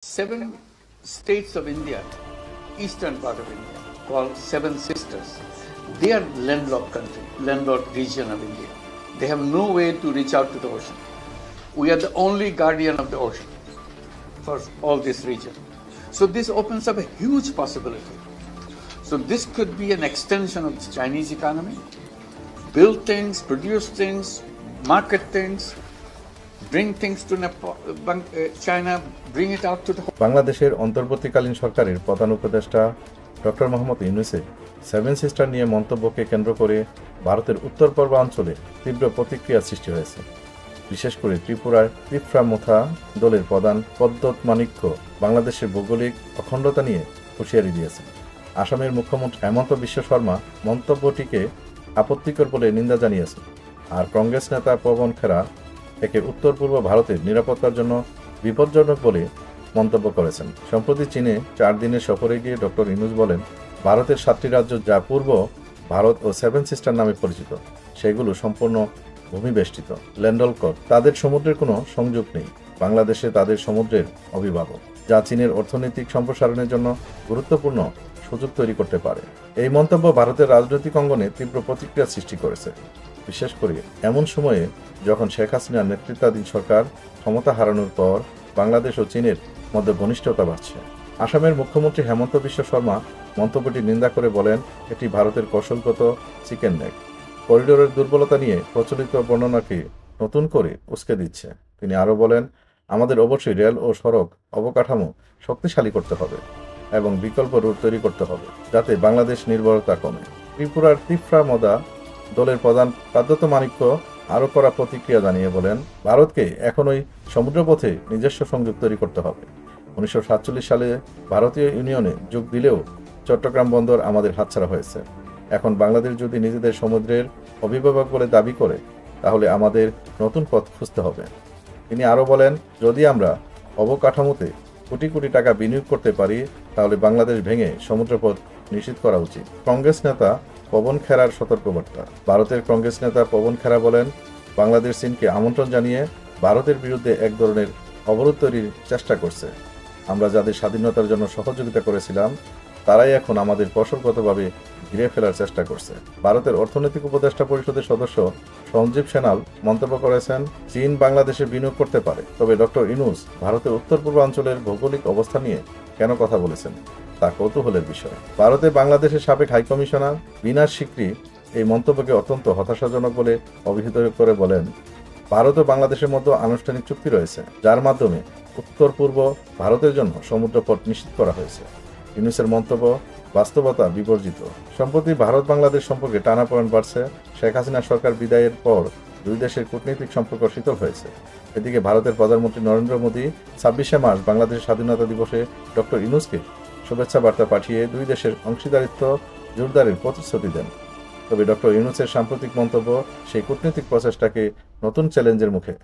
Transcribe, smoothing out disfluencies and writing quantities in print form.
7 states of India, eastern part of India, called Seven Sisters. They are landlocked country, landlocked region of India. They have no way to reach out to the ocean. We are the only guardian of the ocean for all this region. So this opens up a huge possibility. So this could be an extension of the Chinese economy. Build things, produce things, market things, bring things to China, bring it out to the বাংলাদেশের অন্তর্বর্তীকালীন সরকারের প্রধান উপদেষ্টা doctor Mohammad ইউনূসের seven sister নিয়ে মন্তব্যকে কেন্দ্র করে ভারতের উত্তর পূর্বাঞ্চলে তীব্র প্রতিক্রিয়া সৃষ্টি হয়েছে। বিশেষ করে ত্রিপুরার তিফ্রা-মোথা দলের প্রধান পদ্মত মাণিক্য বাংলাদেশের ভৌগোলিক অখণ্ডতা নিয়ে হুঁশিয়ারি দিয়েছেন। আসামের মুখ্যমন্ত্রী হেমন্ত বিশ্ব শর্মা মন্তব্যটিকে আপত্তিকর বলে নিন্দা জানিয়েছেন। আর কংগ্রেস নেতা পবন খেরা একে উত্তর পূর্ব ভারতের নিরাপত্তার জন্য বিপজ্জনক বলে মন্তব্য করেছেন। সম্প্রতি চীনে 4 দিনের সফরে গিয়ে ডক্টর ইউনূস বলেন, ভারতের 7টি রাজ্য যা পূর্ব ভারত ও সেভেন সিস্টার নামে পরিচিত, সেগুলো সম্পূর্ণ ভূমিবেষ্টিত, ল্যান্ডলকড। তাদের সমুদ্রের কোনো সংযোগ নেই। বাংলাদেশে তাদের সমুদ্রের অভিভাবক, যা চীনের অর্থনৈতিক সম্প্রসারণের জন্য গুরুত্বপূর্ণ সুযোগ তৈরি করতে পারে। এই মন্তব্য ভারতের রাজনৈতিক অঙ্গনে তীব্র প্রতিক্রিয়া সৃষ্টি করেছে, বিশেষ করে এমন সময়ে যখন শেখ হাসিনার নেতৃত্বাধীন সরকার ক্ষমতা হারানোর পর বাংলাদেশ ও চীনের মধ্যে ঘনিষ্ঠতা বাড়ছে। আসামের মুখ্যমন্ত্রী হেমন্ত বিশ্ব শর্মা মন্তব্যটি নিন্দা করে বলেন, এটি ভারতের কৌশলগত চিকেন নেক, করিডোরের দুর্বলতা নিয়ে প্রচলিত বর্ণনাকে নতুন করে উস্কে দিচ্ছে। তিনি আরও বলেন, আমাদের অবশ্যই রেল ও সড়ক অবকাঠামো শক্তিশালী করতে হবে এবং বিকল্প রুট তৈরি করতে হবে, যাতে বাংলাদেশ নির্ভরতা কমে। ত্রিপুরার তিফ্রা-মোথা দলের প্রধান পদ্মত মাণিক্য আরও কড়া প্রতিক্রিয়া জানিয়ে বলেন, ভারতকে এখনই সমুদ্রপথে নিজস্ব সংযোগ তৈরি করতে হবে। 1947 সালে ভারতীয় ইউনিয়নে যোগ দিলেও চট্টগ্রাম বন্দর আমাদের হাতছাড়া হয়েছে। এখন বাংলাদেশ যদি নিজেদের সমুদ্রের অভিভাবক বলে দাবি করে, তাহলে আমাদের নতুন পথ খুঁজতে হবে। তিনি আরও বলেন, যদি আমরা অবকাঠামোতে কোটি কোটি টাকা বিনিয়োগ করতে পারি, তাহলে বাংলাদেশ ভেঙে সমুদ্রপথ নিশ্চিত করা উচিত। কংগ্রেস নেতা পবন খেরার সতর্কবার্তা। ভারতের কংগ্রেস নেতা পবন খেরা বলেন, বাংলাদেশ চীনকে আমন্ত্রণ জানিয়ে ভারতের বিরুদ্ধে এক ধরনের অবরোধ তৈরির চেষ্টা করছে। আমরা যাদের স্বাধীনতার জন্য সহযোগিতা করেছিলাম, তারাই এখন আমাদের কৌশলগতভাবে ঘিরে ফেলার চেষ্টা করছে। ভারতের অর্থনৈতিক উপদেষ্টা পরিষদের সদস্য সঞ্জীব সেনাল মন্তব্য করেছেন, চীন বাংলাদেশে বিনিয়োগ করতে পারে, তবে ডক্টর ইউনূস ভারতের উত্তর পূর্বাঞ্চলের ভৌগোলিক অবস্থা নিয়ে কেন কথা বলেছেন তা কৌতূহলের বিষয়। ভারতে বাংলাদেশের সাবেক হাইকমিশনার বিনাশ সিকরি এই মন্তব্যকে অত্যন্ত হতাশাজনক বলে অভিহিত করে বলেন, ভারত ও বাংলাদেশের মধ্যে আনুষ্ঠানিক চুক্তি রয়েছে, যার মাধ্যমে উত্তর পূর্ব ভারতের জন্য সমুদ্রপথ নিশ্চিত করা হয়েছে। ইউনূসের মন্তব্য বাস্তবতা বিবর্জিত। সম্প্রতি ভারত বাংলাদেশ সম্পর্কে টানাপোড়েন বাড়ছে। শেখ হাসিনা সরকার বিদায়ের পর দুই দেশের কূটনৈতিক সম্পর্ক শীতল হয়েছে। এদিকে ভারতের প্রধানমন্ত্রী নরেন্দ্র মোদী 26শে মার্চ বাংলাদেশের স্বাধীনতা দিবসে ডক্টর ইউনূসকে শুভেচ্ছা বার্তা পাঠিয়ে দুই দেশের অংশীদারিত্ব জোরদারের প্রতিশ্রুতি দেন। তবে ডক্টর ইউনূসের সাম্প্রতিক মন্তব্য সেই কূটনৈতিক প্রচেষ্টাকে নতুন চ্যালেঞ্জের মুখে